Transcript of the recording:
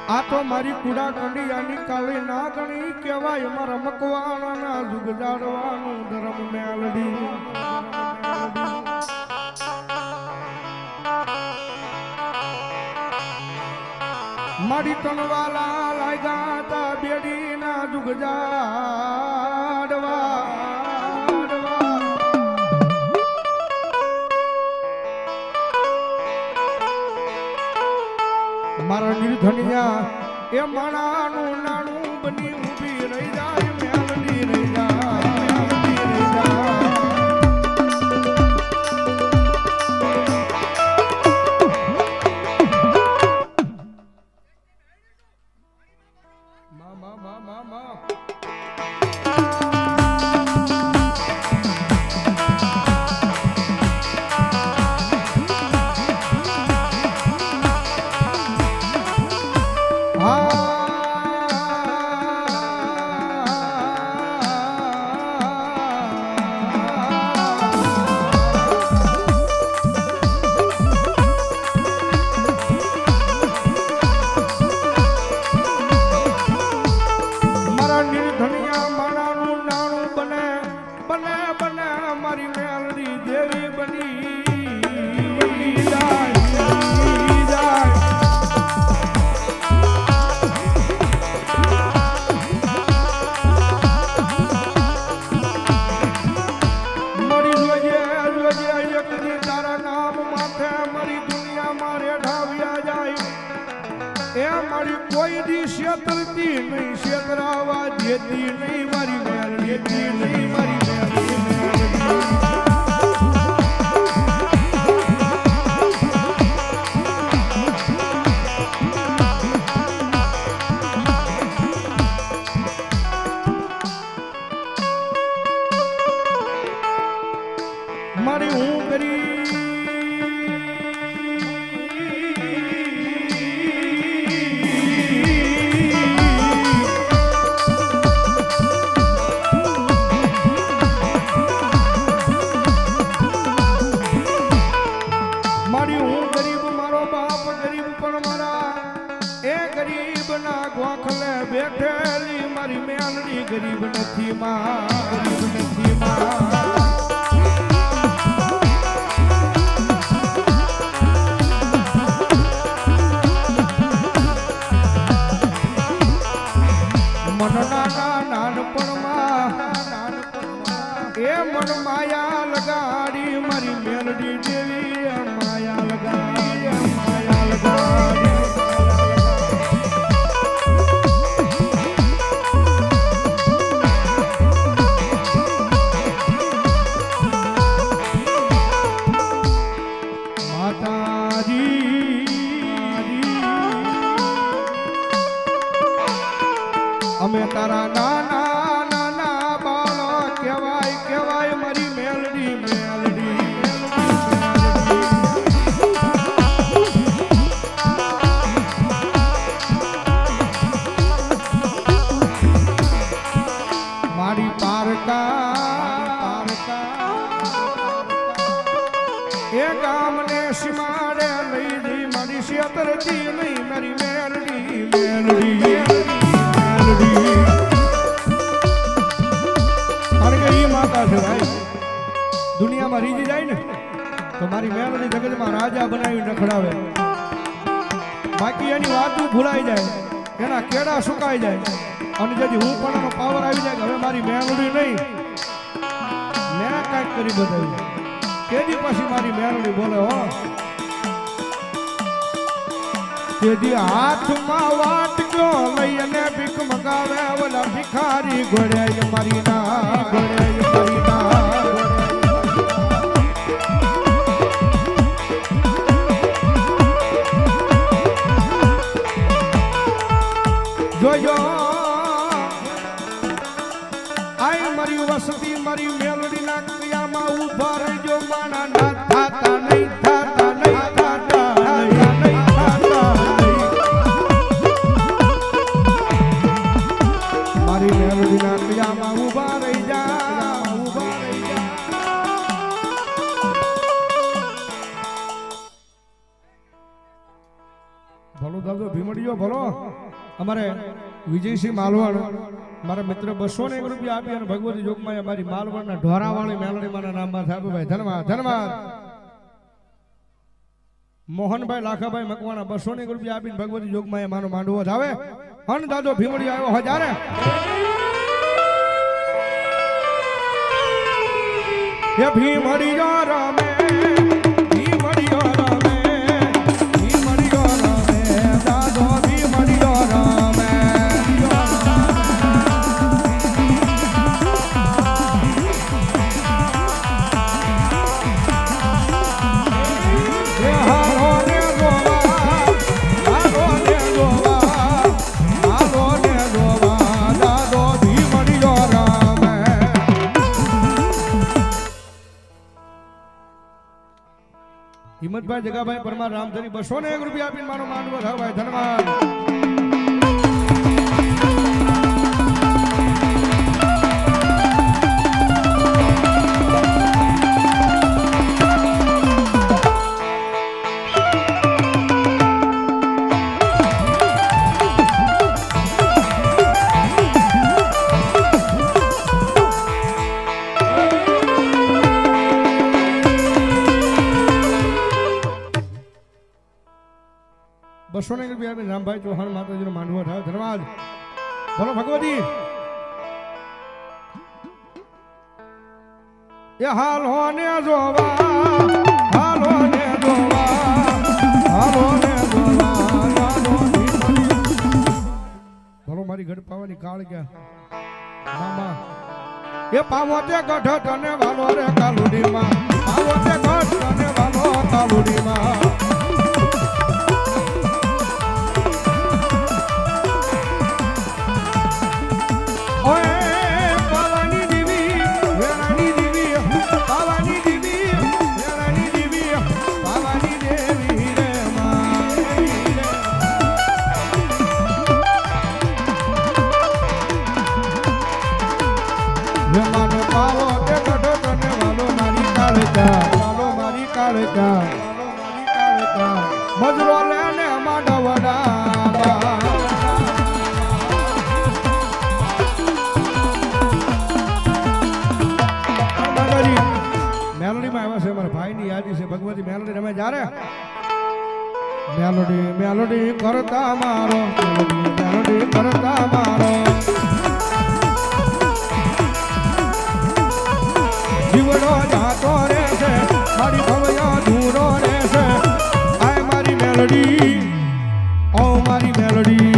आ तो मारी कूड़ा कंडियानी काली नागणी केवाय मारा मकवाणा जुग जाड़वानु धर्म मेलडी मारी तनवाला लागा ता बेड़ी ना जुग जाड़वा मारा निर्धनिया ए माणानु नाणु बनी ऊभी रही जाए मेलडी रही जा मा कोई दी शेतरती नहीं शेतरावा देती नहीं मारी मेलडी नहीं मारी मारी हूँ गरीब बैठेली मारी मेलडी गरीब नथी मां मन नाना नानपण ए मन माया लगाड़ी मारी मेलडी देवी माया लगाड़ी અમે તારા નાના નાના બાળો કહેવાય મારી મેલડી મારી પારકા એ ગામને સીમાડે લઈ જઈ મારી શેતરતી નહીં મારી મેલડી दुनिया में रीजी जाए ने तो मारी मेलडी जगत में राजा बनावी नखड़ावे बाकी एनी वातू भूलाई जाए एना केड़ा सुकाई जाए अने जदी हूँ पण पावर आई जाए हवे मारी मेलडी नहीं मैं काई करी बतावी केदी पाछी मारी मेलडी बोले हो केदी हाथ में वाट क्यों लई अने भीख मगावे ओला भिखारी घोड़े मारी ना जो आई मरी वसती मरी मेलडी ना कयामा उभा रहो माना ना थाता नहीं मारी मेलडी ना कयामा उभा रही जा ભલો દાદો ભીમડીયો ભલો અમારે વિજયસિંહ માલવણ મારા મિત્ર 201 રૂપિયા આપી અને ભગવતી જોગમાં અમારી માલવણના ઢોરાવાળી મેલડીમાંના નામમાં થાપે ભાઈ ધન્યવાદ ધન્યવાદ મોહનભાઈ લાખાભાઈ મકવાણા 201 રૂપિયા આપીને ભગવતી જોગમાં માનો માંડવો આવે અન દાદો ભીમડી આવ્યો હજારે એ ભીમડીયો રમે ભીમડીયો રમે ભીમડીયો રમે દાદો ભીમડીયો રમે હિંમતભાઈ જગાભાઈ પરમાર રામધરી 201 રૂપિયા આપીને મારો માંડવો થાવ ભાઈ ધન્યવાદ ₹201 આપીને રામભાઈ ચૌહાણ માતાજીનો માંડવો થાવ ધન્યવાદ બોલો ભગવતી એ હાલો ને જોવા હાલો ને જોવા હાલો ને જોવા બોલો મારી ઘડ પાવાની કાળ ક્યાં મામા એ પાવો તે ગઢ તને વાલો રે કાલુડીમાં પાવો તે ગઢ તને વાલો કાલુડીમાં મજરો લેને માંડવડા મેલોડીમાં આવ્યા છે મારા ભાઈની યાદી છે ભગવતી મેલોડી રમે જ્યારે મેલોડી મેલોડી કરતા મારો મેલોડી કરતા મારો જીવડો જાતો રે છે મારી ભવયા ધૂરો રે છે આય મારી મેલોડી ઓ મારી મેલોડી